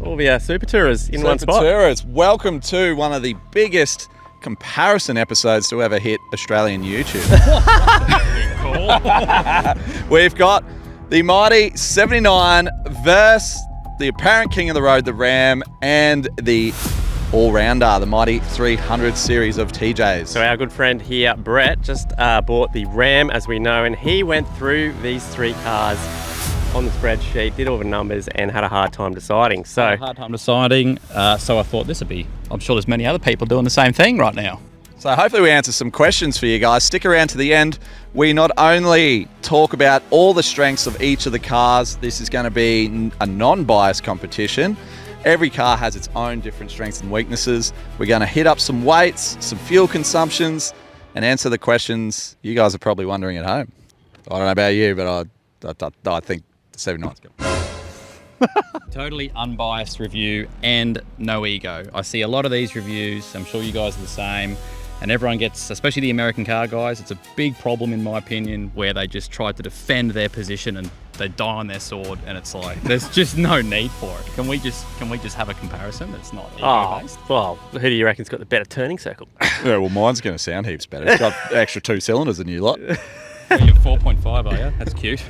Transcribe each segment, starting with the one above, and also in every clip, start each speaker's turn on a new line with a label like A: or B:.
A: all the super tourers in one spot.
B: Super tourers, welcome to one of the biggest comparison episodes to ever hit Australian YouTube. We've got the mighty 79 versus the apparent king of the road, the Ram, and the all-rounder, the mighty 300 series of TJs.
A: So our good friend here, Brett, just bought the Ram, as we know, and he went through these three cars on the spreadsheet, did all the numbers, and had a hard time deciding. So
C: so I thought this would be, I'm sure there's many other people doing the same thing right now.
B: So hopefully we answer some questions for you guys. Stick around to the end. We not only talk about all the strengths of each of the cars, this is going to be a non-biased competition. Every car has its own different strengths and weaknesses. We're going to hit up some weights, some fuel consumptions, and answer the questions you guys are probably wondering at home. I don't know about you, but I think the 79's good.
C: Totally unbiased review and no ego. I see a lot of these reviews, I'm sure you guys are the same, and everyone gets, especially the American car guys, it's a big problem in my opinion where they just try to defend their position and they die on their sword, and it's like, there's just no need for it. Can we just have a comparison that's not ego-based?
A: Well, who do you reckon's got the better turning circle?
B: Yeah, well, mine's going to sound heaps better. It's got extra 2 cylinders than you lot.
C: Well, you're 4.5, are you? That's cute.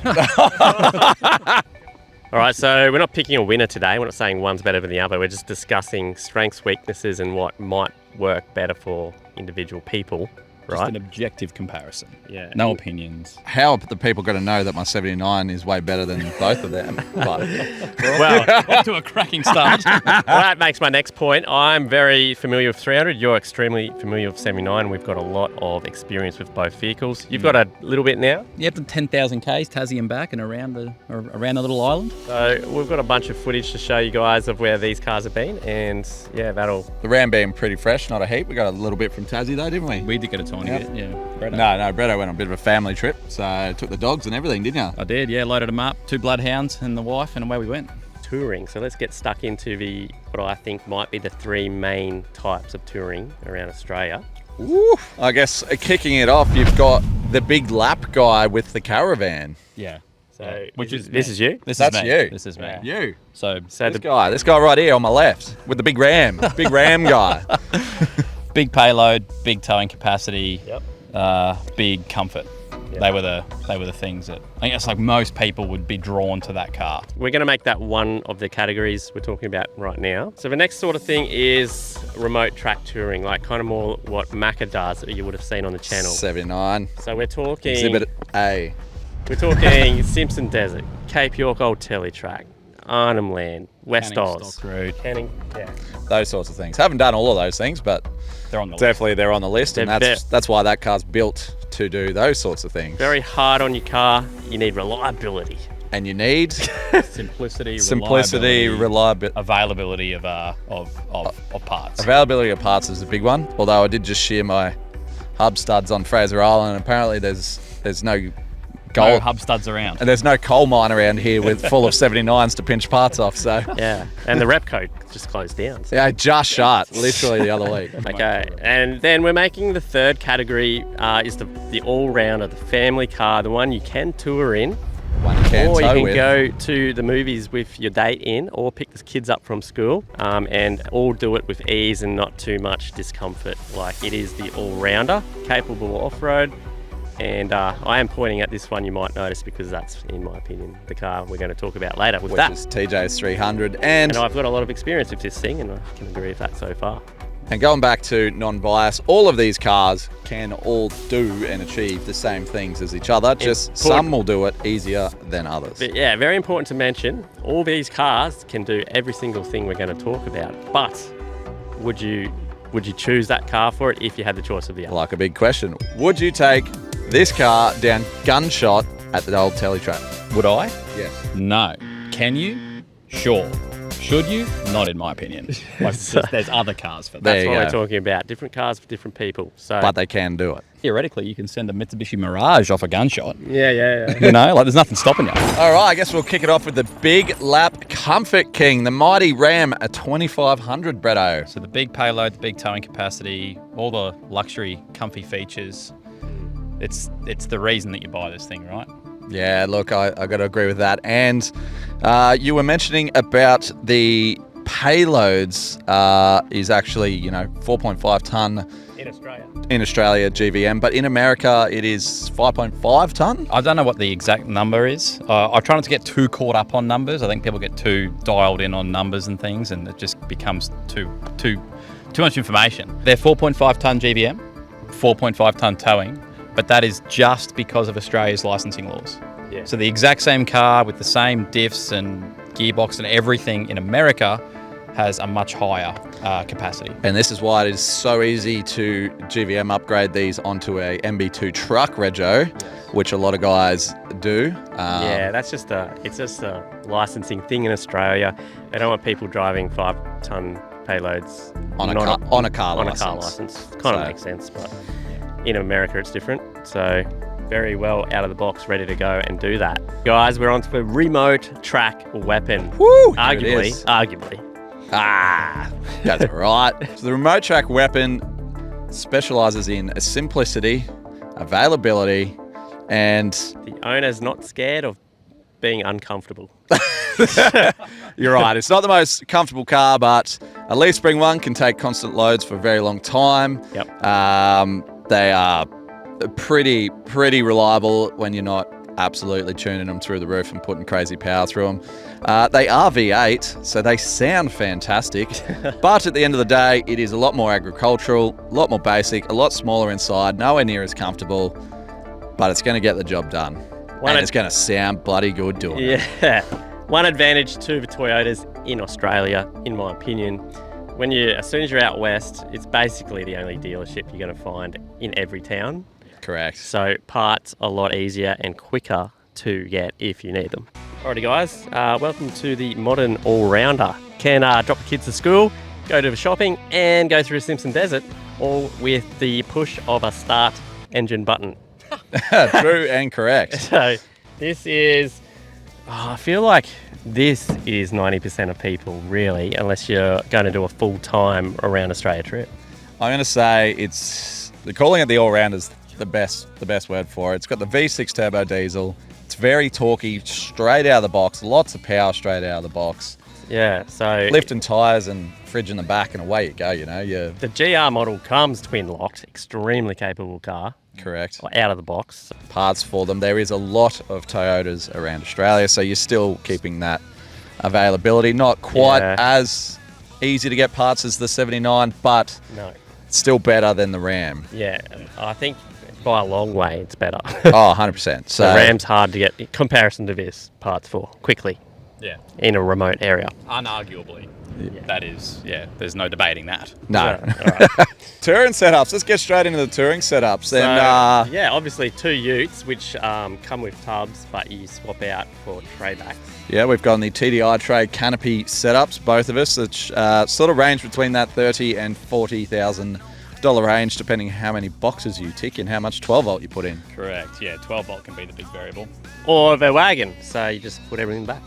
A: All right, so we're not picking a winner today. We're not saying one's better than the other. We're just discussing strengths, weaknesses, and what might work better for individual people,
C: Just
A: right?
C: an objective comparison.
A: Yeah.
C: No opinions.
B: How are the people going to know that my 79 is way better than both of them? But
A: Well,
C: Off to a cracking start.
A: that makes my next point. I'm very familiar with 300. You're extremely familiar with 79. We've got a lot of experience with both vehicles. You've got a little bit now.
C: You have the 10,000 Ks, Tassie and back, and around the little island.
A: So we've got a bunch of footage to show you guys of where these cars have been. And yeah, that'll...
B: the Ram being pretty fresh, not a heap. We got a little bit from Tassie though, didn't we?
C: We did get a tiny bit, yeah. Bretto.
B: No, Bretto went on a bit of a family trip, so took the dogs and everything, didn't you?
C: I did, yeah. Loaded them up, 2 bloodhounds and the wife, and away we went.
A: touring. So let's get stuck into what I think might be the 3 main types of touring around Australia.
B: Woo. I guess kicking it off, you've got the big lap guy with the caravan.
C: Yeah.
A: So
C: Which is
A: this is you?
C: This
B: That's
C: is me.
B: you.
C: This is me.
A: Yeah.
B: You.
C: So
B: This guy right here on my left with the big ram guy.
C: big payload, big towing capacity,
A: Yep.
C: big comfort.
A: Yep.
C: They were the things that I guess like most people would be drawn to that car.
A: We're going to make that one of the categories we're talking about right now. So the next sort of thing is remote track touring, like kind of more what Macca does that you would have seen on the channel.
B: 79.
A: So we're talking...
B: Exhibit A.
A: We're talking Simpson Desert, Cape York Old Telly Track, Arnhem Land, West
C: Canning
A: Oz.
C: Stock Road.
A: Canning, yeah.
B: Those sorts of things. Haven't done all of those things, but
C: They're on the list.
B: definitely they're on the list, and
A: They're
B: that's why that car's built to do those sorts of things.
A: Very hard on your car. You need reliability.
B: And you need
C: Simplicity,
B: reliability.
C: availability of parts.
B: Availability of parts is a big one. Although I did just shear my hub studs on Fraser Island, and apparently there's no
C: No
B: gold
C: hub studs around.
B: and there's no coal mine around here with full of 79s to pinch parts off. So
A: Yeah, and the Repco just closed down. So.
B: yeah, just shut literally the other week.
A: Okay, and then we're making the third category is the all-rounder, the family car, the one you can tour in,
B: One you can
A: or you
B: tow
A: can
B: with.
A: go to the movies with your date in, or pick the kids up from school, and all do it with ease and not too much discomfort. Like it is the all-rounder, capable off-road. And I am pointing at this one, you might notice, because that's, in my opinion, the car we're going to talk about later with
B: which
A: that.
B: is TJ's 300, and
A: And I've got a lot of experience with this thing, and I can agree with that so far.
B: going back to non-bias, all of these cars can all do and achieve the same things as each other, just some will do it easier than others.
A: But yeah, very important to mention, all these cars can do every single thing we're going to talk about, but would you choose that car for it if you had the choice of the other?
B: Like a big question, would you take this car down gunshot at the old telly track?
C: Would I?
B: Yes.
C: No. Can you? Sure. Should you? Not in my opinion. Like, there's other cars for that.
B: There
A: That's
B: you
A: what
B: go.
A: we're talking about. Different cars for different people. So
B: But they can do it.
C: Theoretically, you can send a Mitsubishi Mirage off a gunshot.
A: yeah.
C: You know, like there's nothing stopping you.
B: All right, I guess we'll kick it off with the big lap comfort king, the mighty Ram, a 2500 Bretto.
C: So the big payload, the big towing capacity, all the luxury, comfy features. It's the reason that you buy this thing, right?
B: Yeah, look, I got to agree with that. And you were mentioning about the payloads is actually, 4.5 ton
A: in Australia
B: GVM, but in America it is 5.5 ton.
C: I don't know what the exact number is. I try not to get too caught up on numbers. I think people get too dialed in on numbers and things, and it just becomes too much information. They're 4.5 ton GVM, 4.5 ton towing, but that is just because of Australia's licensing laws.
A: Yeah.
C: So the exact same car with the same diffs and gearbox and everything in America has a much higher capacity.
B: And this is why it is so easy to GVM upgrade these onto a MB2 Truck Rego, which a lot of guys do.
A: Yeah, it's just a licensing thing in Australia. They don't want people driving 5-ton payloads
B: on a car license.
A: Kind of makes sense, but in America it's different. So very well out of the box, ready to go and do that. Guys, we're on to a remote track weapon.
B: Woo!
A: Arguably.
B: That's right. So the remote track weapon specializes in simplicity, availability, and
A: the owner's not scared of being uncomfortable.
B: You're right. It's not the most comfortable car, but a leaf spring one can take constant loads for a very long time.
A: Yep.
B: They are pretty reliable when you're not absolutely tuning them through the roof and putting crazy power through them. They are V8, so they sound fantastic. But at the end of the day, it is a lot more agricultural, a lot more basic, a lot smaller inside, nowhere near as comfortable, but it's going to get the job done. And it's going to sound bloody good doing it.
A: Yeah. One advantage to the Toyotas in Australia, in my opinion, as soon as you're out west, it's basically the only dealership you're going to find in every town.
B: Correct.
A: So parts a lot easier and quicker to get if you need them. Alrighty guys, welcome to the modern all-rounder. Can drop the kids to school, go to the shopping and go through Simpson Desert, all with the push of a start engine button.
B: True and correct.
A: So this is, I feel like this is 90% of people really, unless you're going to do a full-time around Australia trip.
B: I'm going to say they're calling it the all-rounder is the best word for it. It's got the V6 turbo diesel. It's very torquey, straight out of the box, lots of power straight out of the box.
A: Yeah, so
B: lifting tyres and fridge in the back and away you go,
A: The GR model comes twin locked, extremely capable car.
B: Correct.
A: Out of the box.
B: Parts for them. There is a lot of Toyotas around Australia, so you're still keeping that availability. Not quite as easy to get parts as the 79, but still better than the Ram.
A: Yeah, I think by a long way it's better.
B: 100%. So
A: the Ram's hard to get in comparison to this parts for quickly.
C: Yeah.
A: In a remote area.
C: Unarguably. Yeah. That is, there's no debating that.
B: No.
A: Right.
B: Touring setups. Let's get straight into the touring setups.
A: So,
B: and,
A: obviously 2 utes, which come with tubs, but you swap out for tray backs.
B: Yeah, we've got the TDI Tray Canopy setups, both of us, which sort of range between that $30,000 and $40,000 range, depending how many boxes you tick and how much 12 volt you put in.
C: Correct. Yeah, 12 volt can be the big variable.
A: Or the wagon, so you just put everything back.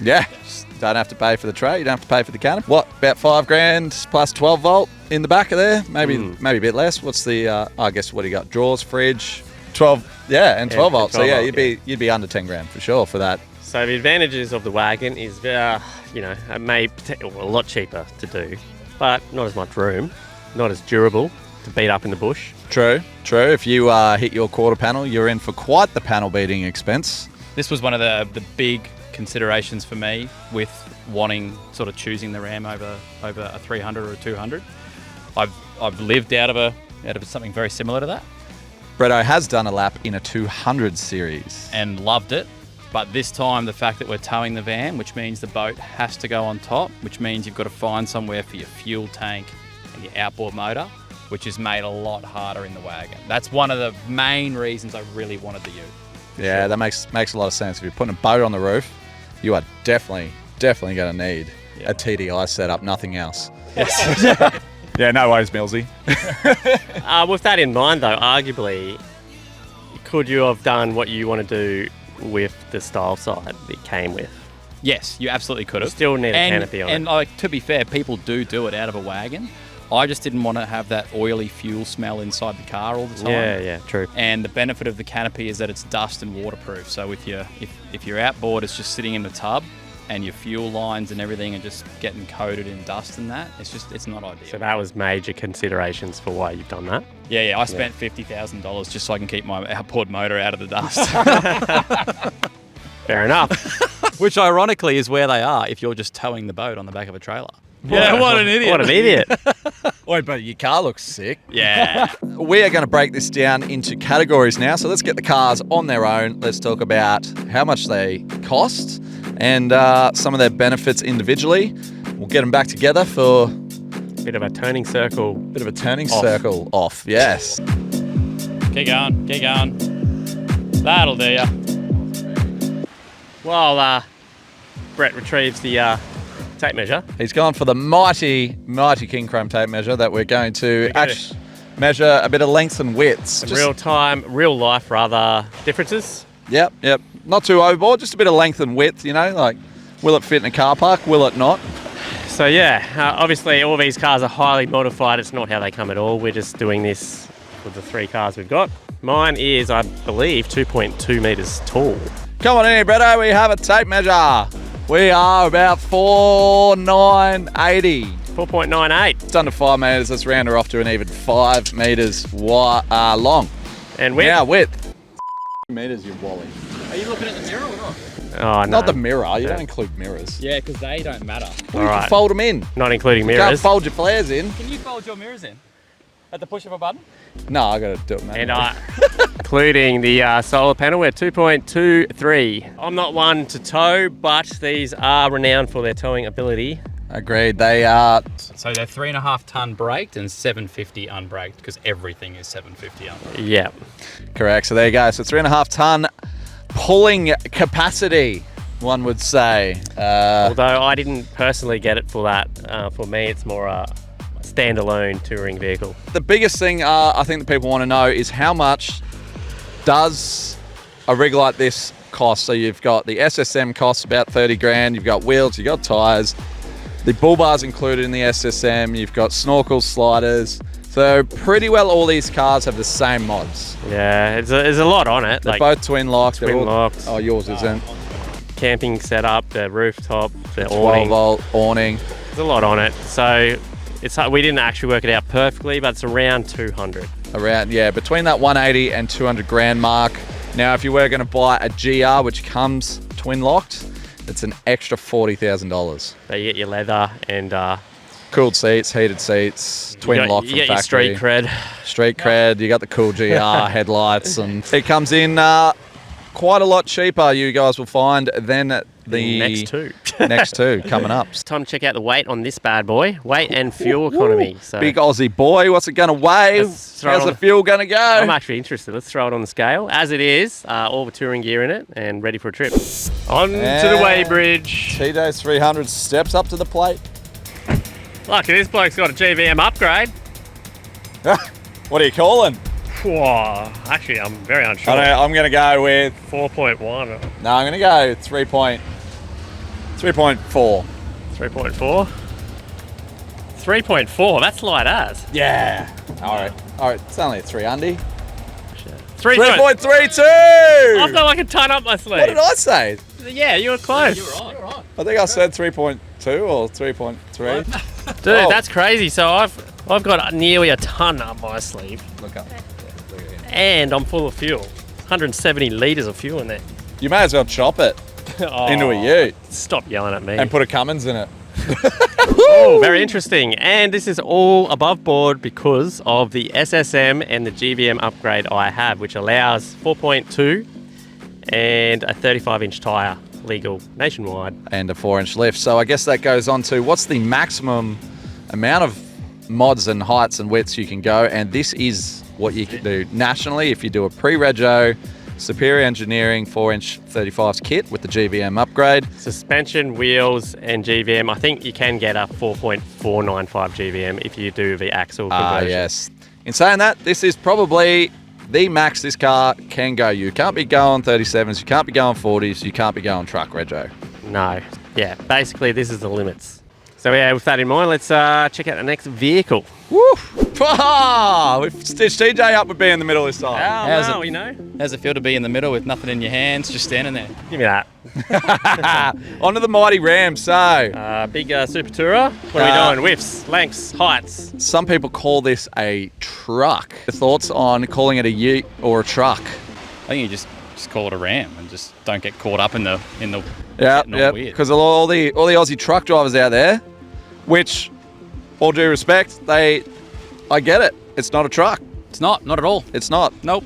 B: Yeah, just don't have to pay for the tray, you don't have to pay for the canopy. What, about $5,000 plus 12 volt in the back of there? Maybe a bit less. What's the, I guess, what do you got? Drawers, fridge, 12, and 12 volt. So yeah, you'd be under 10 grand for sure for that.
A: So the advantages of the wagon is, it may a lot cheaper to do, but not as much room, not as durable to beat up in the bush.
B: True. If you hit your quarter panel, you're in for quite the panel beating expense.
C: This was one of the big considerations for me with wanting, sort of choosing the Ram over a 300 or a 200. I've lived out of something very similar to that.
B: Bretto has done a lap in a 200 series.
C: And loved it. But this time, the fact that we're towing the van, which means the boat has to go on top, which means you've got to find somewhere for your fuel tank and your outboard motor, which is made a lot harder in the wagon. That's one of the main reasons I really wanted the ute.
B: Yeah, that makes a lot of sense. If you're putting a boat on the roof, you are definitely going to need a TDI setup, nothing else.
A: Yes.
B: Yeah, no worries, Millsy.
A: With that in mind, though, arguably, could you have done what you want to do with the style side it came with?
C: Yes, you absolutely could have.
A: You still need a canopy on it.
C: And to be fair, people do it out of a wagon. I just didn't want to have that oily fuel smell inside the car all the time.
A: Yeah, true.
C: And the benefit of the canopy is that it's dust and waterproof. So if your outboard is just sitting in the tub and your fuel lines and everything are just getting coated in dust and that. It's not ideal.
A: So that was major considerations for why you've done that?
C: Yeah, I spent $50,000 just so I can keep my outboard motor out of the dust.
A: Fair enough.
C: Which ironically is where they are if you're just towing the boat on the back of a trailer. Yeah, what an idiot.
A: What an idiot.
B: Wait, but your car looks sick.
C: Yeah.
B: We are going to break this down into categories now. So let's get the cars on their own. Let's talk about how much they cost and some of their benefits individually. We'll get them back together for
A: Bit of a turning circle.
B: bit of a turning circle off. Yes.
C: Keep going. That'll do ya.
A: While Brett retrieves the tape measure.
B: He's gone for the mighty King Chrome tape measure that we're going to
A: Okay.
B: actually measure a bit of lengths and widths.
A: Some real life rather differences.
B: Yep. Not too overboard, just a bit of length and width, like will it fit in a car park, will it not?
A: So yeah, obviously all these cars are highly modified. It's not how they come at all. We're just doing this with the 3 cars we've got. Mine is, I believe, 2.2 metres tall.
B: Come on in here, Bretto, we have a tape measure. We are about 4,980.
A: 4.98.
B: It's under 5 metres, let's round her off to an even 5 metres long.
A: And width?
B: Now width. Metres, you wally.
C: Are you looking at the mirror or not?
A: Oh, no.
B: Not the mirror, you don't include mirrors.
C: Yeah, because they don't matter.
B: Well, you
A: Alright.
B: can fold them in.
A: Not including
B: You can't
A: mirrors.
B: fold your flares in.
C: Can you fold your mirrors in? At the push of a button?
B: No, I got to do it, man.
A: And including the solar panel, we're 2.23. I'm not one to tow, but these are renowned for their towing ability.
B: Agreed, they are.
C: So they're 3.5 ton braked and 750 unbraked because everything is 750 unbraked.
A: Yeah.
B: Correct. So there you go. So 3.5 ton pulling capacity, one would say.
A: Although I didn't personally get it for that. For me, it's more a standalone touring vehicle.
B: The biggest thing I think that people want to know is how much does a rig like this cost? So you've got the SSM costs about 30 grand. You've got wheels, you've got tyres. The bull bar's included in the SSM. You've got snorkels, sliders. So pretty well all these cars have the same mods.
A: Yeah, there's a lot on it.
B: They're both twin locked.
A: twin locked.
B: Oh, yours isn't.
A: Camping setup, the rooftop, the
B: 12
A: awning.
B: volt awning.
A: There's a lot on it. So we didn't actually work it out perfectly, but it's around 200.
B: Around, yeah, between that 180 and 200 grand mark. Now, if you were going to buy a GR, which comes twin locked, it's an extra $40,000.
A: So you get your leather and
B: Cooled seats, heated seats, twin lock from
A: you get your
B: factory.
A: street cred.
B: Street cred, you got the cool GR headlights, and it comes in quite a lot cheaper, you guys will find, than the
A: Next two.
B: next two coming up.
A: Time to check out the weight on this bad boy. Weight and fuel economy. So
B: Big Aussie boy, what's it going to weigh?
A: Let's throw
B: How's
A: it
B: the
A: on.
B: fuel going to go?
A: I'm actually interested. Let's throw it on the scale. As it is, all the touring gear in it and ready for a trip. On to the weigh bridge.
B: TJ's 300 steps up to the plate.
A: Lucky this bloke's got a GVM upgrade.
B: What are you calling?
A: Whoa, actually, I'm very unsure.
B: I'm going to go with,
A: 4.1.
B: no, I'm going to go 3.4.
A: 3.4. 3.4, that's light as.
B: Yeah. All right, it's only a 300.
A: 3.32.
B: 3.32!
A: I've got like a ton up my sleeve.
B: What did I say?
A: Yeah, you were close.
C: You're right.
B: I think I said 3.2 or 3.3.
A: Dude,
B: Oh.
A: that's crazy. So I've got nearly a ton up my sleeve.
B: Look up.
A: And I'm full of fuel. 170 litres of fuel in there.
B: You may as well chop it into a ute
A: Stop yelling at me.
B: and put a Cummins in it.
A: Oh, very interesting. And this is all above board because of the SSM and the GVM upgrade I have, which allows 4.2 and a 35-inch tyre, legal nationwide.
B: And a 4-inch lift. So I guess that goes on to what's the maximum amount of mods and heights and widths you can go. And this is what you can do nationally if you do a pre-rego Superior Engineering 4-inch 35s kit with the GVM upgrade.
A: Suspension, wheels, and GVM. I think you can get a 4.495 GVM if you do the axle conversion.
B: Yes. In saying that, this is probably the max this car can go. You can't be going 37s, you can't be going 40s, you can't be going truck rego.
A: No. Yeah, basically this is the limits. So yeah, with that in mind, let's check out the next vehicle.
B: Woo! We've stitched TJ up with being in the middle this time.
C: How's
A: Oh,
C: it-
A: you know.
C: How's it feel to be in the middle with nothing in your hands, just standing there?
A: Give me that.
B: Onto the mighty Ram. So,
A: Big Super Tourer. What are we doing? Widths, lengths, heights.
B: some people call this a truck. Thoughts on calling it a ute or a truck?
C: I think you just call it a Ram and just don't get caught up in the
B: Yeah,
C: getting all
B: yeah.
C: weird.
B: Because all the Aussie truck drivers out there, which, all due respect, I get it. It's not a truck.
C: It's not at all.
B: It's not.
C: Nope.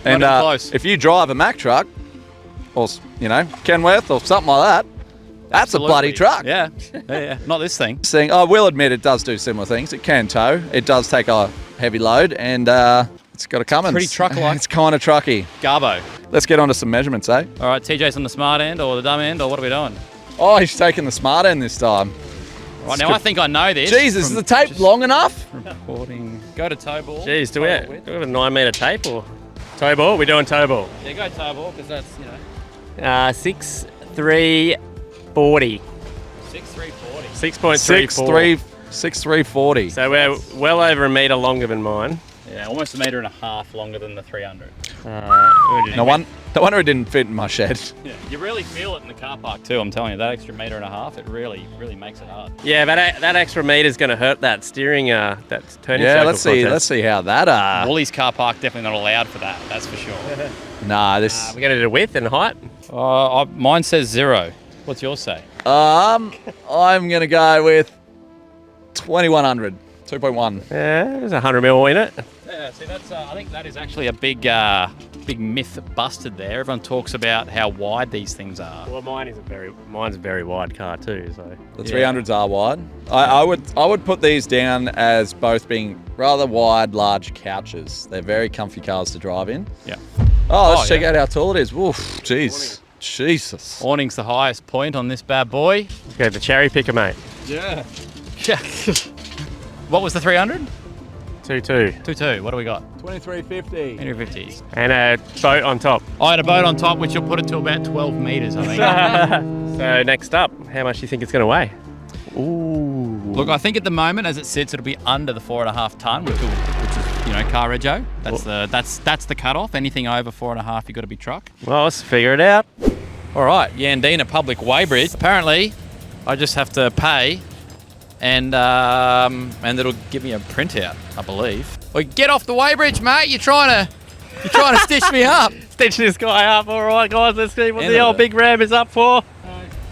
B: And
C: not even close.
B: if you drive a Mack truck, or Kenworth or something like that, that's a bloody truck.
C: Yeah. Yeah. Not this thing.
B: Saying, I will admit it does do similar things. It can tow. It does take a heavy load, and it's got a Cummins.
C: Pretty truck-like.
B: It's kind of trucky.
C: Garbo.
B: Let's get on to some measurements, eh?
C: All right, TJ's on the smart end or the dumb end, or what are we doing?
B: Oh, he's taking the smart end this time.
C: Right, now I think I know this.
B: Jesus, is the tape long enough?
C: Recording. Go to toe ball.
A: Jeez, do we have a 9-meter tape or toe ball? We're doing toe ball.
C: Yeah, go toe ball, because that's,
A: 6'3", 40.
C: 6'3",
A: 6.34.
B: 6'3", 6'3",
A: So we're well over a metre longer than mine.
C: Yeah, almost 1.5 meters longer than the 300.
B: No wonder it didn't fit in my shed.
C: Yeah, you really feel it in the car park too. I'm telling you, that extra 1.5 meters, it really makes it hard.
A: Yeah, but that extra meter's going to hurt that steering, that turning
B: Yeah,
A: circle
B: let's see.
A: contest.
B: Let's see how that.
C: Woolly's car park definitely not allowed for that. That's for sure.
B: Nah, this.
A: We're going to do width and height.
C: Mine says 0. What's yours say?
B: I'm gonna go with 2100, 2.1.
A: Yeah, there's 100 mil in it.
C: Yeah, see, that's. I think that is actually a big myth busted there. Everyone talks about how wide these things are.
A: Well, mine's a very wide car too. So
B: The 300s are wide. I would put these down as both being rather wide, large couches. They're very comfy cars to drive in.
C: Yeah.
B: Oh, let's check out how tall it is. Woof, jeez, Jesus.
C: Awning's the highest point on this bad boy.
A: go the cherry picker, mate.
C: Yeah. Yeah. What was the 300?
A: 2.2.
C: 2.2. What do we got?
B: 2350.
C: 150s.
A: And a boat on top.
C: I had a boat on top, which will put it to about 12 meters, I think.
A: So next up, how much do you think it's going to weigh? Ooh.
C: Look, I think at the moment, as it sits, it'll be under the 4.5 ton, which is car rego. That's the cutoff. Anything over 4.5, you've got to be truck.
A: Well, let's figure it out.
C: All right, Yandina Public Weighbridge. Apparently, I just have to pay, and it'll give me a printout, I believe. Well, get off the weighbridge, mate. You're trying to stitch me up.
A: Stitch this guy up. All right, guys, let's see what
C: End
A: the
C: of
A: old
C: it.
A: big Ram is up for.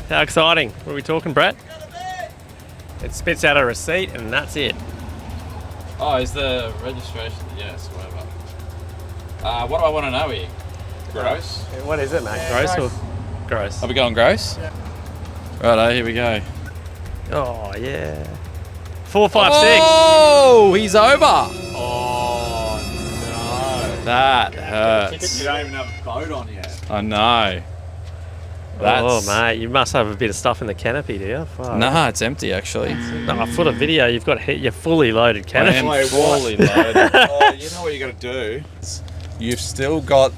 A: How exciting. What are we talking, Brett? It spits out a receipt and that's it.
C: Oh, is the registration? Yes, whatever. What do I want to know here? Gross.
A: What is it, mate? Gross or gross?
C: Are we going gross? Yeah. Righto, here we go.
A: Oh, yeah. 456.
C: Oh, he's over.
B: Oh no.
C: That hurts.
B: You don't even have a boat on yet.
C: I know. That's...
A: Oh, mate, you must have a bit of stuff in the canopy, do you? Fuck.
C: Nah, it's empty actually.
A: No, for the video, you've got your fully loaded
C: I
A: canopy.
C: am
B: Wait,
C: fully
B: what?
C: loaded.
B: Oh, you know what you got to do? You've still got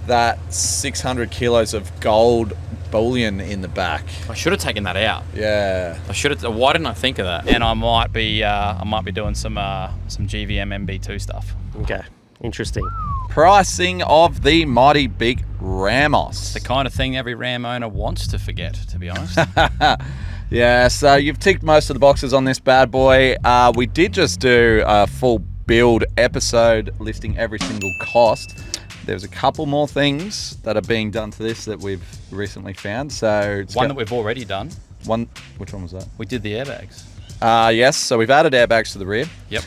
B: that 600 kilos of gold bullion in the back.
C: I should have taken that out.
B: Yeah.
C: I should have. Why didn't I think of that? And I might be doing some GVM MB2 stuff.
A: Okay, interesting.
B: Pricing of the mighty big Ramos.
C: The kind of thing every Ram owner wants to forget, to be honest.
B: Yeah, so you've ticked most of the boxes on this bad boy. We did just do a full build episode listing every single cost. There's a couple more things that are being done to this that we've recently found. So it's
C: One that we've already done.
B: which one was that?
C: We did the airbags.
B: Yes, so we've added airbags to the rear.
C: Yep.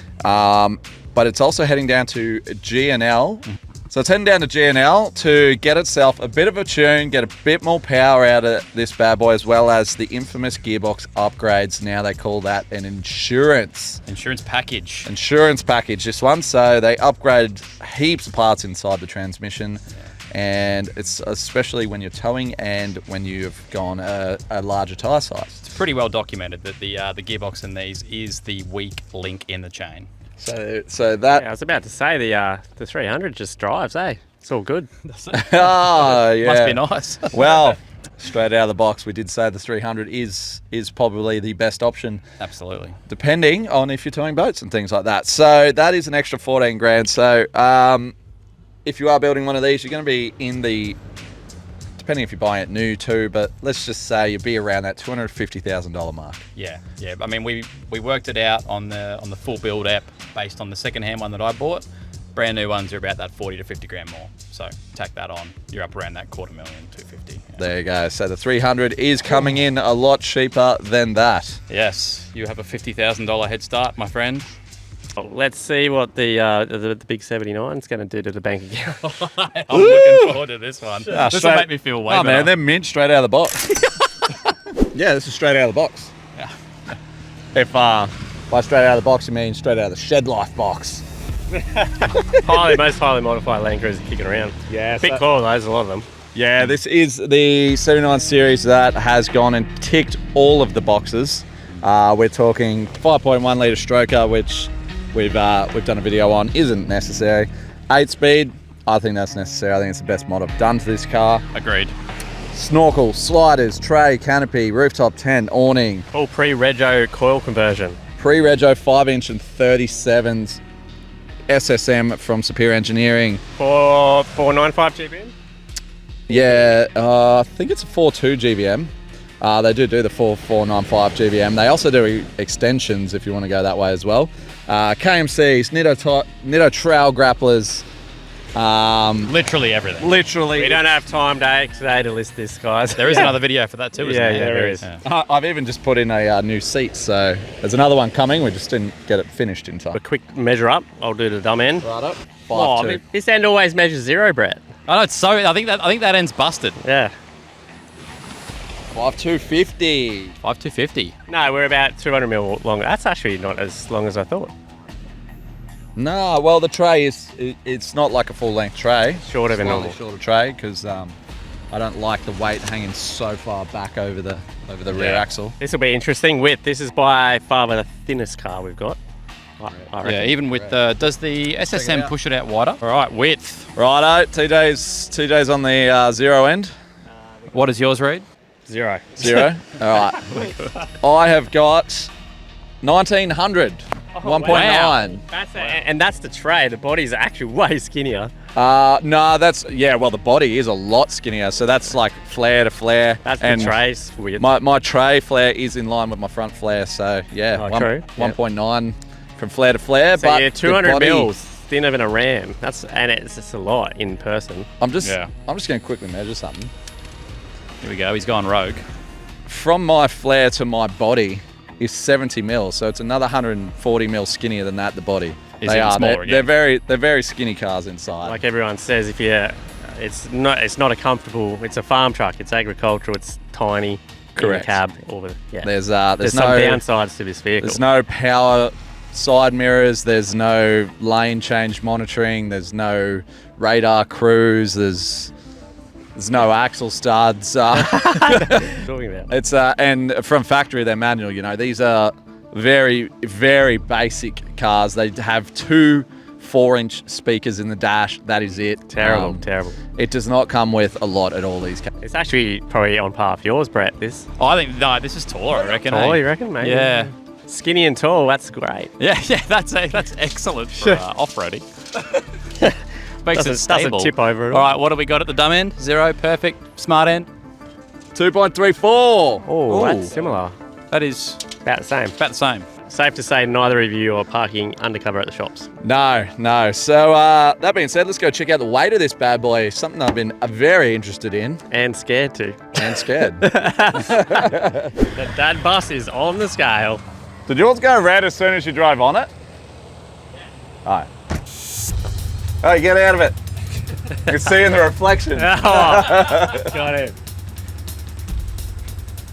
B: But it's also heading down to GNL. So it's heading down to GNL to get itself a bit of a tune, get a bit more power out of this bad boy, as well as the infamous gearbox upgrades. Now they call that an insurance
C: package.
B: This one. So they upgraded heaps of parts inside the transmission. And it's especially when you're towing and when you've gone a larger tyre size.
C: It's pretty well documented that the gearbox in these is the weak link in the chain.
B: So that
A: Yeah, I was about to say the 300 just drives, eh? It's all good.
B: oh yeah,
C: Must be nice.
B: Well, Straight out of the box, we did say the 300 is probably the best option.
C: Absolutely.
B: Depending on if you're towing boats and things like that. So that is an extra 14 grand. So if you are building one of these, you're going to be in the, depending if you're buying it new too, but let's just say you'd be around that $250,000 mark.
C: Yeah. I mean, we worked it out on the full build app based on the second-hand one that I bought. Brand new ones are about that 40 to 50 grand more. So tack that on, you're up around that $250,000, 250. Yeah.
B: There you go. So the 300 is coming in a lot cheaper than that.
C: Yes, you have a $50,000 head start, my friend.
A: Well, let's see what the big 79 is going to do to the bank account.
C: I'm looking forward to this one. This will make me feel way better.
B: Man, they're mint straight out of the box. Yeah, this is straight out of the box.
C: Yeah.
B: If by straight out of the box, you mean straight out of the shed life box.
A: Most highly modified Land Cruiser kicking around.
B: Yeah,
A: bit cool though, there's a lot of them.
B: Yeah, this is the 79 series that has gone and ticked all of the boxes. We're talking 5.1 litre stroker, which we've done a video on, isn't necessary. 8-speed, I think that's necessary. I think it's the best mod I've done to this car.
C: Agreed.
B: Snorkel, sliders, tray, canopy, rooftop tent, awning.
A: All pre-rego coil conversion.
B: Pre-rego 5-inch and 37s. SSM from Superior Engineering.
A: 495 GBM?
B: Yeah, I think it's a 4.2 GBM. They do the 495 GBM. They also do extensions if you want to go that way as well. KMCs, Nitto trail grapplers.
C: Literally everything.
B: Literally.
A: We don't have time today to list this, guys.
C: There is another video for that too, isn't there?
A: Yeah, there is.
C: Yeah.
B: I've even just put in a new seat, so there's another one coming. We just didn't get it finished in time.
A: A quick measure up. I'll do the dumb end.
B: Right up. 5.2.
A: Oh, this end always measures 0, Brett.
C: I know, it's so. I think that end's busted.
A: Yeah.
B: 5.250.
C: 5.250.
A: No, we're about 200 mil longer. That's actually not as long as I thought.
B: No, well the tray it's not like a full length tray.
A: Shorter than normal.
B: Shorter tray because I don't like the weight hanging so far back over the rear axle.
A: This will be interesting. Width. This is by far the thinnest car we've got. I reckon.
C: Yeah, even with does the SSM push it out wider? All right, width.
B: Righto, 2 days on the 0 end.
C: What does yours read?
A: 0.
B: 0. All right. I have got 1900. 1.9.
A: And that's the tray. The body's actually way skinnier.
B: No, well, the body is a lot skinnier. So that's like flare to flare.
A: That's the tray's weird.
B: My tray flare is in line with my front flare. So yeah, 1.9 from flare to flare.
A: So
B: but
A: yeah, 200 mils thinner than a Ram. It's just a lot in person.
B: I'm just going to quickly measure something.
C: Here we go. He's gone rogue.
B: From my flare to my body is 70 mils, so it's another 140 mils skinnier than that. The body. They're very skinny cars inside.
A: Like everyone says, it's not a comfortable. It's a farm truck. It's agricultural. It's tiny.
B: Correct.
A: Cab.
B: There's
A: some downsides to this vehicle.
B: There's no power side mirrors. There's no lane change monitoring. There's no radar cruise. There's no axle studs.
A: Talking about.
B: It's and from factory they're manual. You know, these are very, very basic cars. They have 2 4-inch speakers in the dash. That is it.
A: Terrible.
B: It does not come with a lot at all. These cars.
A: It's actually probably on par with yours, Brett. This.
C: I think this is taller. I reckon.
A: Taller, you reckon? Maybe.
C: Yeah.
A: Skinny and tall. That's great.
C: Yeah. That's excellent for off-roading. Makes it stable.
A: Doesn't tip over at
C: all right, what do we got at the dumb end? 0, perfect. Smart end?
B: 2.34.
A: Oh, that's similar.
C: That is
A: about the same.
C: About the same.
A: Safe to say neither of you are parking undercover at the shops.
B: No. So that being said, let's go check out the weight of this bad boy. Something I've been very interested in.
A: And scared too.
B: That
A: bus is on the scale.
B: Did yours go red as soon as you drove on it? Yeah. All right. Oh, get out of it. You can see in the reflection.
A: Got it.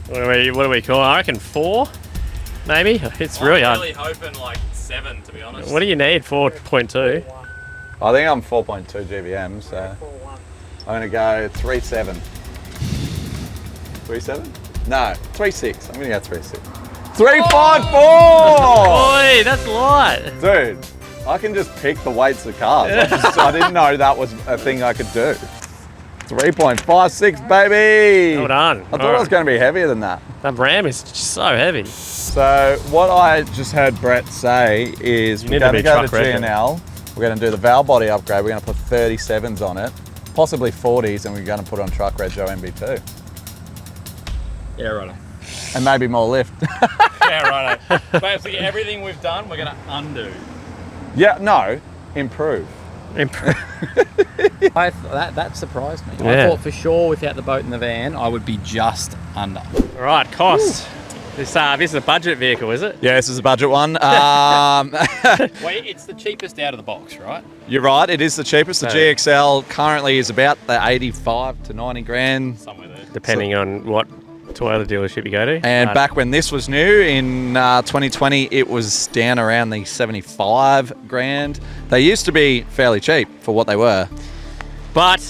A: What do we call it? I reckon 4, maybe? It's really hard.
C: I'm really hoping like 7, to be honest.
A: What do you need? 4.2?
B: I think I'm 4.2 GBM, so I'm going to go 3.7. 3.7? No, 3.6. I'm going to go 3.6. 3.54!
A: Boy, that's a lot.
B: Dude. I can just pick the weights of cars. I didn't know that was a thing I could do. 3.56, baby.
A: Well done.
B: I thought it was going to be heavier than that.
A: That Ram is just so heavy.
B: So what I just heard Brett say is we're going to go to G&L. We're going to do the valve body upgrade. We're going to put 37s on it, possibly 40s, and we're going to put on Truck Rego MB2.
C: Yeah, right.
B: And maybe more lift.
C: Yeah, right. Basically, everything we've done, we're going to undo.
B: Yeah, no, improve.
C: That surprised me.
A: Yeah.
C: I thought for sure without the boat and the van, I would be just under.
A: All right, cost. This is a budget vehicle, is it?
B: Yeah, this is a budget one.
C: Well, it's the cheapest out of the box, right?
B: You're right, it is the cheapest. The GXL currently is about the 85 to 90 grand.
C: Somewhere there.
A: Depending on what Toyota dealership you go to.
B: And back when this was new in 2020, it was down around the 75 grand. They used to be fairly cheap for what they were.
A: But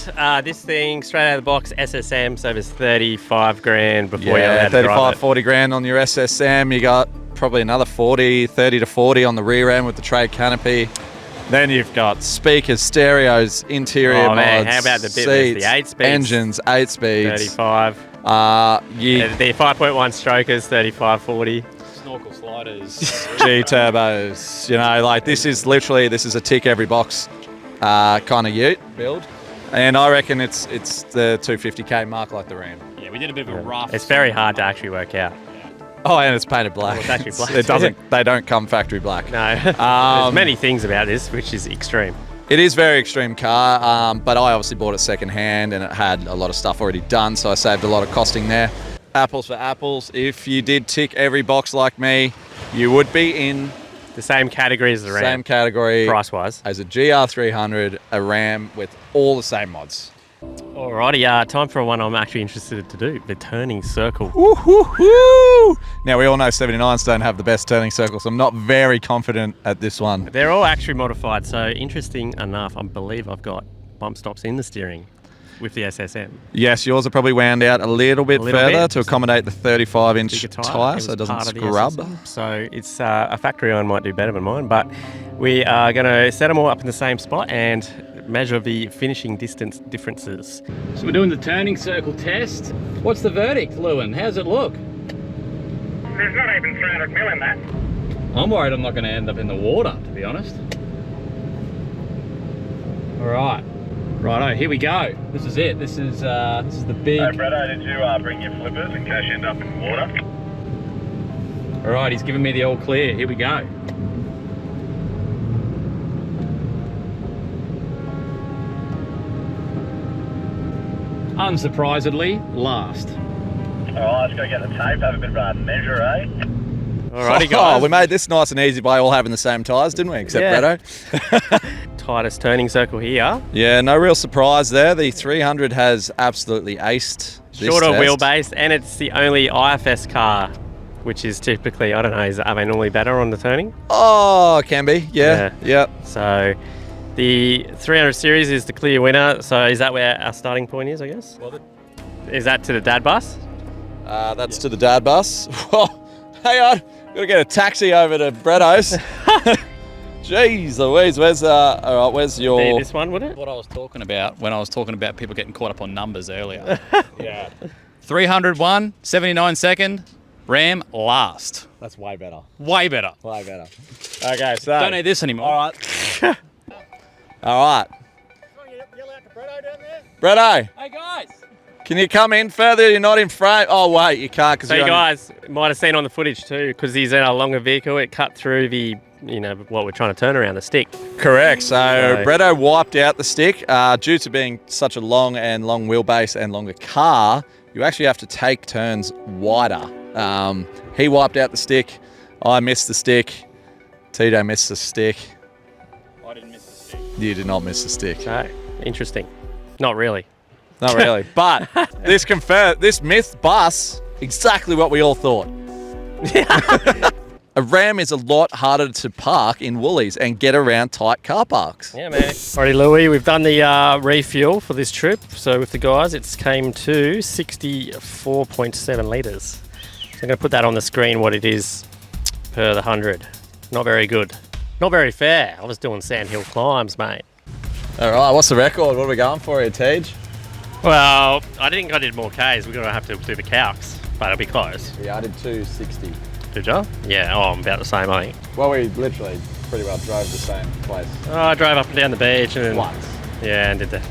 A: this thing, straight out of the box, SSM, so there's 35 grand before you're allowed to
B: 35,
A: drive it.
B: 40 grand on your SSM. You got probably another 30 to 40 on the rear end with the Tray Canopy. Then you've got speakers, stereos, interior mods,
A: man, how about the bit
B: seats,
A: the 8 speeds?
B: engines, 8 speeds.
A: 35. The 5.1 strokers, 35, 40.
C: Snorkel sliders.
B: G turbos. You know, like this is a tick every box kind of ute build. And I reckon it's the 250k mark like the Ram.
C: Yeah, we did a bit of a rough.
A: It's very hard to actually work out.
B: Oh, and it's painted black.
A: Well, it's actually black.
B: They don't come factory black.
A: No. There's many things about this which is extreme.
B: It is a very extreme car, but I obviously bought it second hand and it had a lot of stuff already done, so I saved a lot of costing there. Apples for apples. If you did tick every box like me, you would be in
A: The same category as the Ram.
B: same category
A: Price-wise.
B: as a GR300, a Ram with all the same mods.
A: Alrighty, time for one I'm actually interested to do, the turning circle.
B: Woo-hoo-hoo! Now, we all know 79s don't have the best turning circle, so I'm not very confident at this one.
A: They're all actually modified, so interesting enough, I believe I've got bump stops in the steering with the SSM.
B: Yes, yours are probably wound out a little bit further to accommodate the 35-inch tyre, so it doesn't scrub.
A: So it's a factory one might do better than mine, but we are going to set them all up in the same spot and measure the finishing distance differences.
C: So we're doing the turning circle test. What's the verdict, Lewin? How's it look?
D: There's not even 300 mil in that.
C: I'm worried I'm not going to end up in the water, to be honest. All right. Righto, here we go. This is it. This is the big...
D: Hey, Bretto, did you bring your flippers in case you end up in water?
C: All right, he's giving me the all clear. Here we go. Unsurprisingly, last.
D: Alright, let's go get the tape, have a bit of a measure, eh?
A: Alrighty, guys.
B: Oh, we made this nice and easy by all having the same tyres, didn't we? Except Bretto.
A: Tightest turning circle here.
B: Yeah, no real surprise there. The 300 has absolutely aced this
A: Shorter
B: test.
A: wheelbase, and it's the only IFS car, which is typically, I don't know, are they normally better on the turning?
B: Oh, can be. Yeah.
A: So the 300 series is the clear winner. So is that where our starting point is, I guess?
C: Well,
A: Is that to the dad bus?
B: That's to the dad bus. Hang on, gotta get a taxi over to Bretto's. Jeez Louise, where's your...
A: This one, would it?
C: what I was talking about when I was talking about people getting caught up on numbers earlier. Yeah. 301, 79 second, Ram last.
B: That's way better.
C: Way better.
B: Way better. Okay, so...
C: Don't need this anymore.
B: All right. All right. Bretto,
C: Hey guys.
B: can you come in further? You're not in frame. Oh, wait, you can't because
A: So you guys might have seen on the footage too, because he's in a longer vehicle, it cut through the, what we're trying to turn around, the stick.
B: Correct. So Bretto wiped out the stick. Due to being such a long wheelbase and longer car, you actually have to take turns wider. He wiped out the stick. I missed the stick. TJ missed the stick.
C: I didn't miss the stick.
B: You did not miss the stick.
A: So, interesting. Not really.
B: Not really. But this myth bus exactly what we all thought. A Ram is a lot harder to park in Woolies and get around tight car parks.
A: Yeah, man. Alrighty, Louis, we've done the refuel for this trip. So with the guys, it's came to 64.7 litres. So I'm going to put that on the screen, what it is per the 100. Not very good. Not very fair. I was doing sandhill climbs, mate.
B: All right, what's the record? What are we going for here, Tej?
A: Well, I think I did more Ks. We're going to have to do the calcs, but it'll be close.
B: Yeah, I did 260.
A: Did you? Yeah, oh, I'm about the same, I think.
B: Well, we literally pretty well drove the same place.
A: Oh, I drove up and down the beach and then,
B: Once.
A: yeah, and did the.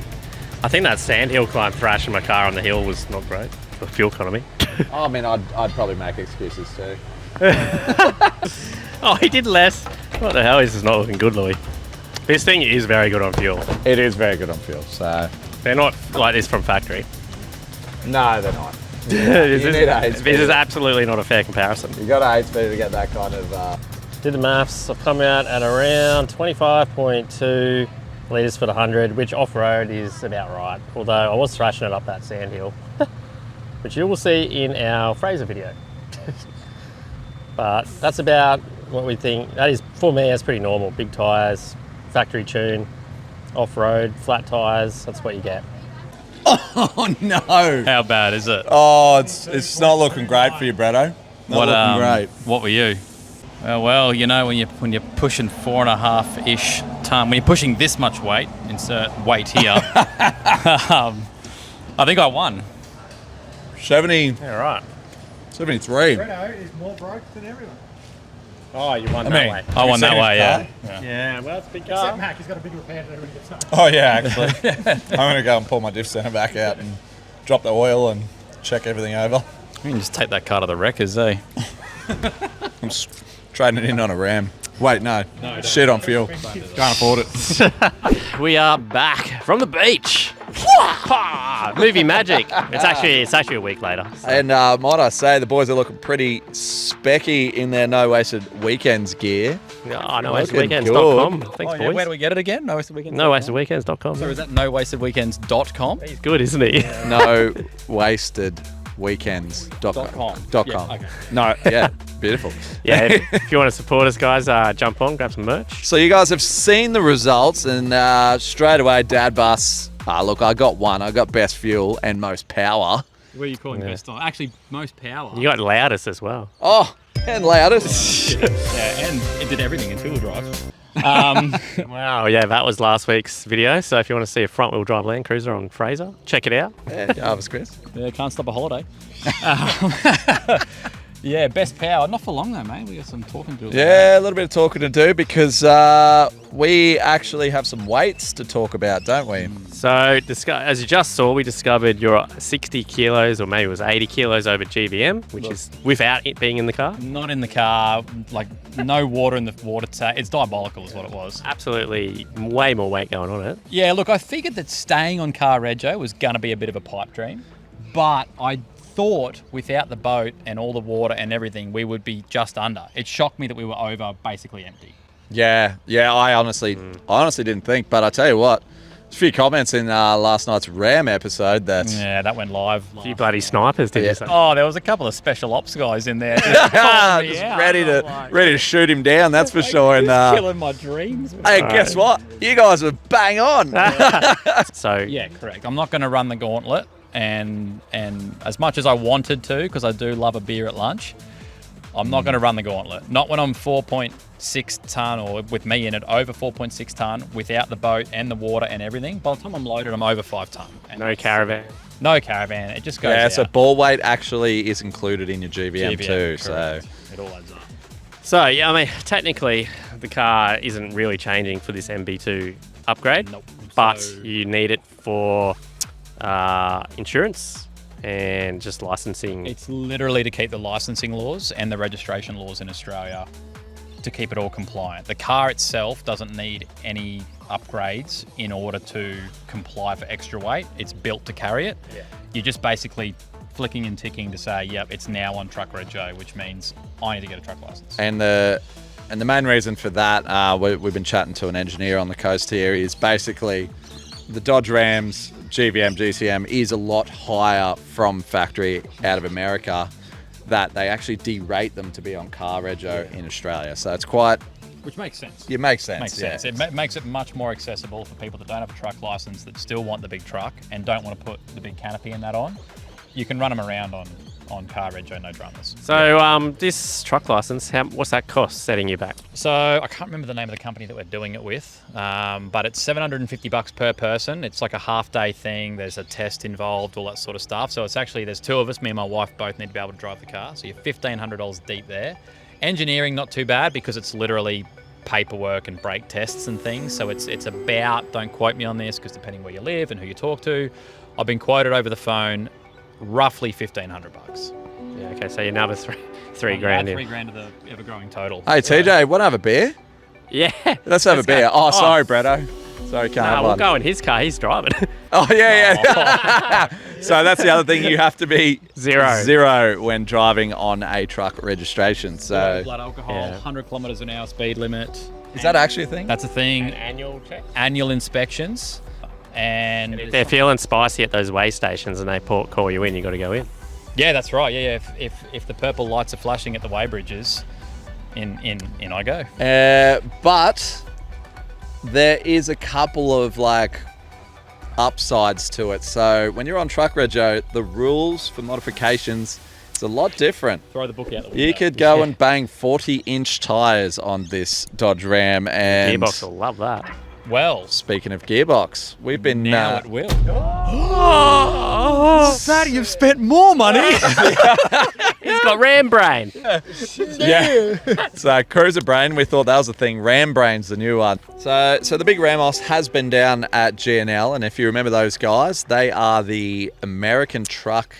A: I think that sandhill climb thrashing my car on the hill was not great for fuel economy.
B: Oh, I mean, I'd probably make excuses too.
A: Oh, he did less. What the hell? This is not looking good, Louis. This thing is very good on fuel.
B: It is very good on fuel, so...
A: They're not like this from factory.
B: No, they're not.
A: This
B: You need a 8-speed.
A: is absolutely not a fair comparison.
B: You got an 8-speed to get that kind of...
A: Did the maths. I've come out at around 25.2 litres for the 100, which off-road is about right. Although I was thrashing it up that sandhill, which you will see in our Fraser video. But that's about what we think. That is, for me, that's pretty normal. Big tyres, factory tune, off-road, flat tyres, that's what you get.
B: Oh, no!
C: How bad is it?
B: Oh, it's not looking great for you, Bretto. Not looking great.
C: What were you? Well, you know, when you're pushing 4.5-ish ton, when you're pushing this much weight, insert weight here, I think I won.
B: 70,
A: Yeah, right.
B: 73.
E: Renault is more broke than everyone.
A: Oh, you won that way.
C: I won that way, yeah.
A: Yeah, well, it's a big
E: Except
A: car.
E: Mac, he's got a big repair to do when he gets home.
B: Oh, yeah, actually. I'm going to go and pull my diff center back out and drop the oil and check everything over.
C: You can just take that car to the wreckers, eh?
B: I'm trading it in on a Ram. Wait, no. Shit on fuel. Can't afford it.
A: We are back from the beach. Movie magic. It's actually a week later.
B: And might I say, the boys are looking pretty specky in their No Wasted Weekends gear.
A: Oh,
B: Looking
A: nowastedweekends.com. Thanks, boys.
C: Where do we get it again? NoWastedWeekends.
A: Nowastedweekends.com.
C: So is that NoWastedWeekends.com?
A: He's good, isn't he?
B: No Wasted Weekends.com.
C: Yeah, okay.
B: No, yeah, beautiful.
A: Yeah, if you want to support us, guys, jump on, grab some merch.
B: So you guys have seen the results, and straight away, Dad Bus. Look, I got one. I got best fuel and most power.
C: What are you calling best time? Actually, most power.
A: You got loudest as well.
B: Oh, and loudest.
C: Yeah, and it did everything in two-wheel drive.
A: Wow, yeah, that was last week's video. So if you want to see a front-wheel drive Land Cruiser on Fraser, check it out.
B: Yeah, Jarvis Chris.
C: Yeah, can't stop a holiday. Yeah, best power. Not for long though, mate. We got some talking to do.
B: Yeah, a little bit of talking to do because we actually have some weights to talk about, don't we?
A: So, as you just saw, we discovered you're 60 kilos, or maybe it was 80 kilos over GVM, which is without it being in the car.
C: Not in the car, like no water in the water tank. It's diabolical is what it was.
A: Absolutely way more weight going on it.
C: Yeah, look, I figured that staying on car rego was going to be a bit of a pipe dream, but I thought without the boat and all the water and everything, we would be just under. It shocked me that we were over basically empty.
B: Yeah, I honestly didn't think, but I tell you what, there's a few comments in last night's Ram episode that
C: Yeah, that went live.
A: A few bloody snipers, did you say?
C: Oh, there was a couple of special ops guys in there. Just, calling me
B: just
C: out.
B: ready
C: I'm
B: to shoot him down. That's for sure. And
C: killing my dreams.
B: hey, guess what? You guys were bang on.
A: So,
C: Yeah, correct. I'm not going to run the gauntlet, and as much as I wanted to, because I do love a beer at lunch, I'm not going to run the gauntlet. Not when I'm 4.6 ton, or with me in it, over 4.6 ton, without the boat and the water and everything. By the time I'm loaded, I'm over 5 ton. And
A: no caravan.
C: no caravan. It just goes
B: Yeah,
C: out.
B: so ball weight actually is included in your GVM too. So
C: correct. It all adds up.
A: So, yeah, I mean, technically, the car isn't really changing for this MB2 upgrade,
C: Nope.
A: but
C: So-
A: you need it for insurance and just licensing.
C: It's literally to keep the licensing laws and the registration laws in Australia, to keep it all compliant. The car itself doesn't need any upgrades in order to comply for extra weight. It's built to carry it.
A: Yeah.
C: You're just basically flicking and ticking to say, yep, it's now on Truck Rego, which means I need to get a truck license.
B: and the main reason for that, we've been chatting to an engineer on the coast here, is basically the Dodge Ram's GVM, GCM is a lot higher from factory out of America, that they actually derate them to be on car rego in Australia. So it's quite...
C: Which makes sense.
B: It makes sense.
C: Makes sense. It makes it much more accessible for people that don't have a truck license, that still want the big truck and don't want to put the big canopy in that on. You can run them around on Car Rego, no dramas.
A: So this truck license, what's that cost setting you back?
C: So I can't remember the name of the company that we're doing it with, but it's $750 per person. It's like a half-day thing. There's a test involved, all that sort of stuff. So it's actually, there's two of us. Me and my wife both need to be able to drive the car. So you're $1,500 deep there. Engineering, not too bad because it's literally paperwork and brake tests and things. So it's about, don't quote me on this because depending where you live and who you talk to, I've been quoted over the phone roughly $1,500.
A: Yeah, okay, so you're another three grand in.
C: $3 grand of the ever-growing total.
B: Hey, TJ, want to have a beer?
A: Yeah.
B: Let's have a beer. Oh, sorry, Bretto. Sorry, can't have
A: No, we'll
B: one.
A: go in his car. He's driving.
B: Oh, yeah. So that's the other thing. You have to be zero when driving on a truck registration. So
C: Blood alcohol,
A: Yeah.
C: 100 kilometers an hour speed limit.
B: is that actually a thing?
C: That's a thing.
A: Annual check.
C: Annual inspections. And
A: If they're feeling spicy at those way stations and they call you in, you got to go in.
C: yeah, that's right. Yeah. If the purple lights are flashing at the weigh bridges, in I go.
B: But there is a couple of like upsides to it. So when you're on Truck Rego, the rules for modifications is a lot different.
C: Throw the book out the window.
B: You could go and bang 40-inch tires on this Dodge Ram, and
A: Gearbox will love that.
C: Well,
B: speaking of gearbox, we've been
C: now it will.
A: Oh,
B: Fatty, you've spent more money.
A: he's got ram brain.
B: Yeah. So Cruiser Brain, we thought that was the thing. Ram Brain's the new one. So the big Ramos has been down at GNL, and if you remember those guys, they are the American truck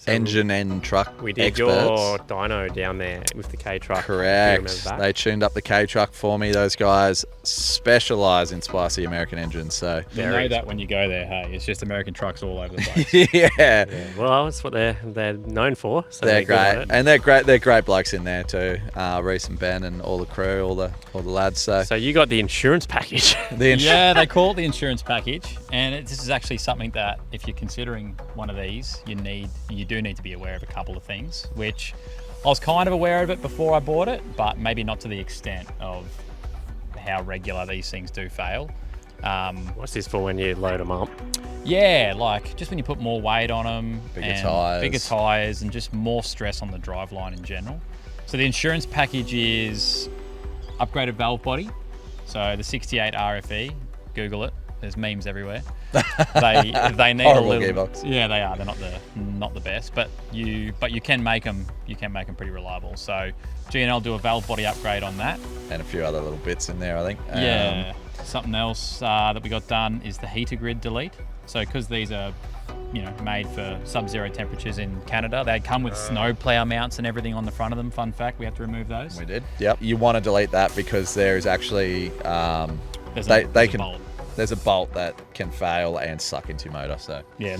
B: engine and truck
A: We did
B: experts.
A: your dyno down there with the K-Truck.
B: Correct.
A: Do you remember that?
B: They tuned up the K-Truck for me. Those guys specialise in spicy American engines. So
C: You know that when you go there, hey, it's just American trucks all over the place.
B: yeah.
A: Well, that's what they're known for. So
B: They're
A: good at
B: great,
A: it.
B: and they're great blokes in there too. Reese and Ben and all the crew, all the lads. So
A: So you got the insurance package.
B: the
C: Yeah, they call it the insurance package, and this is actually something that if you're considering one of these, you do need to be aware of a couple of things, which I was kind of aware of it before I bought it, but maybe not to the extent of how regular these things do fail.
A: What's this for when you load them up?
C: Yeah, like just when you put more weight on them, bigger tires, and just more stress on the driveline in general. So the insurance package is upgraded valve body. So the 68 RFE, Google it. There's memes everywhere. They need
B: Horrible
C: a little
B: gearbox.
C: Yeah, they are. They're not the best, but you can make them. You can make them pretty reliable. So GNL do a valve body upgrade on that.
B: and a few other little bits in there, I think.
C: Yeah. Something else that we got done is the heater grid delete. So because these are, made for sub-zero temperatures in Canada, they come with snow plow mounts and everything on the front of them. Fun fact, we have to remove those.
B: We did. Yep. You want to delete that because there is actually
C: There's
B: they
C: a
B: can.
C: bolt.
B: There's a bolt that can fail and suck into your motor. So
C: Yeah, it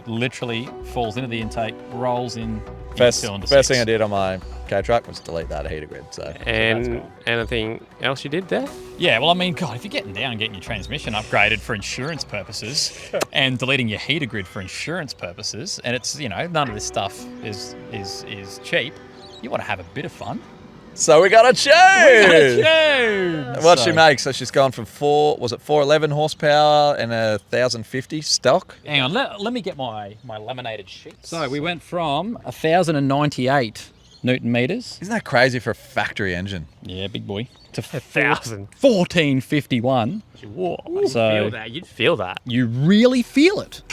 C: literally falls into the intake, rolls in.
B: first
C: cylinder
B: thing
C: six.
B: I did on my K-Truck was delete that heater grid. So
A: And anything else you did there?
C: Yeah, well, I mean, God, if you're getting down, getting your transmission upgraded for insurance purposes, and deleting your heater grid for insurance purposes, and it's none of this stuff is cheap. You want to have a bit of fun.
B: So we got a tune.
C: Tune!
B: What'd she make? So she's gone from 411 horsepower and 1,050 stock.
C: Hang on, let me get my laminated sheets. So we went from 1,098 Newton meters.
B: Isn't that crazy for a factory engine?
C: Yeah, big boy. To
A: 1,000.
C: 1451.
A: Whoa,
C: So-
A: you'd feel that.
C: You really feel it.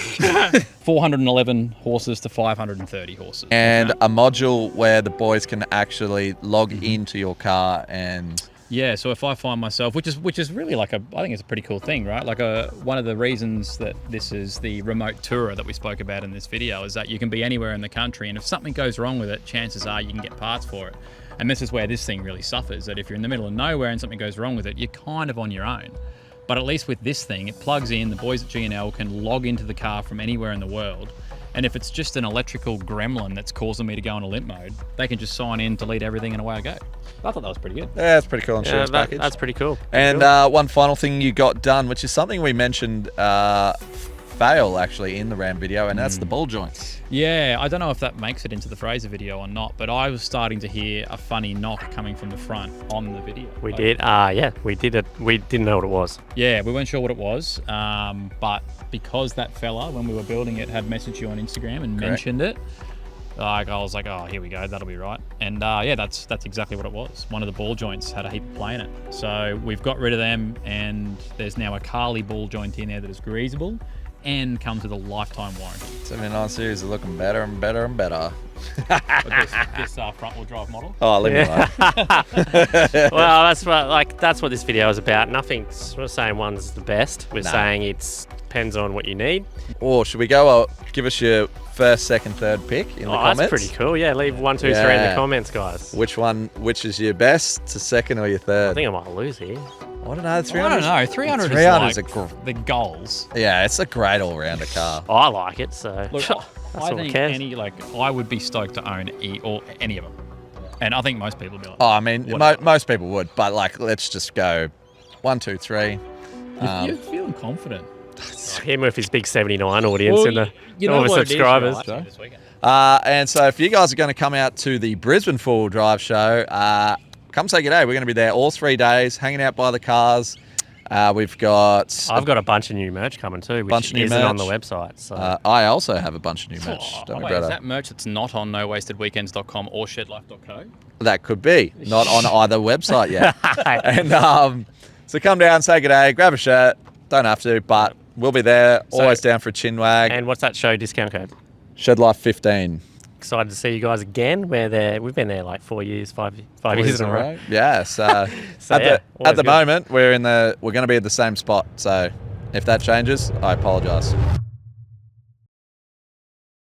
C: 411 horses to 530 horses.
B: And a module where the boys can actually log into your car and
C: Yeah, so if I find myself, which is really I think it's a pretty cool thing, right? One of the reasons that this is the remote tourer that we spoke about in this video is that you can be anywhere in the country, and if something goes wrong with it, chances are you can get parts for it. And this is where this thing really suffers, that if you're in the middle of nowhere and something goes wrong with it, you're kind of on your own. But at least with this thing, it plugs in, the boys at GNL can log into the car from anywhere in the world. And if it's just an electrical gremlin that's causing me to go into limp mode, they can just sign in, delete everything, and away I go. I thought that was pretty good.
B: yeah, it's pretty cool insurance package.
A: That's pretty cool.
B: And one final thing you got done, which is something we mentioned fail actually in the Ram video, and that's the ball joints.
C: Yeah, I don't know if that makes it into the Fraser video or not, but I was starting to hear a funny knock coming from the front on the video.
A: We did. Yeah, we did it. We didn't know what it was.
C: Yeah, we weren't sure what it was, but because that fella, when we were building it, had messaged you on Instagram and mentioned it, Like I was like, oh, here we go, that'll be right. And yeah, that's exactly what it was. One of the ball joints had a heap of play in it. So we've got rid of them, and there's now a Carly ball joint in there that is greasable and comes with a lifetime warranty.
B: 79 series are looking better and better and better.
C: But this front-wheel drive model.
B: Oh, leave me alone.
A: Well, that's what this video is about. We're not saying one's the best. We're saying it depends on what you need.
B: Or should we go? Give us your first, second, third pick in the comments.
A: That's pretty cool. Yeah, leave 1, 2, 3 in the comments, guys.
B: Which is your best to second or your third?
A: I think I might lose here.
B: I don't know. 300.
C: I don't know. 300 is like the goals.
B: Yeah, it's a great all-rounder car.
A: I like it, so
C: Look,
A: that's
C: I
A: all
C: think
A: cares.
C: I would be stoked to own any of them, and I think most people would be like.
B: Oh, I mean, most people would, but like, let's just go 1, 2, 3.
C: You're feeling confident.
A: Him with his big 79 audience and all the subscribers.
B: And so if you guys are going to come out to the Brisbane 4-wheel drive show, come say good day. We're going to be there all 3 days, hanging out by the cars. I've got
A: a bunch of new merch coming too, which isn't on the website. So
B: I also have a bunch of new merch.
C: Is that merch that's not on nowastedweekends.com or shedlife.co?
B: That could be. Not on either website yet. And so come down, say good day, grab a shirt. Don't have to, but we'll be there. Always down for a chin wag.
A: And what's that show discount code?
B: Shedlife 15.
A: Excited to see you guys again. We've been there like 4 years, 5 years in a row.
B: Yes. At the moment, we're going to be at the same spot. So if that changes, I apologise.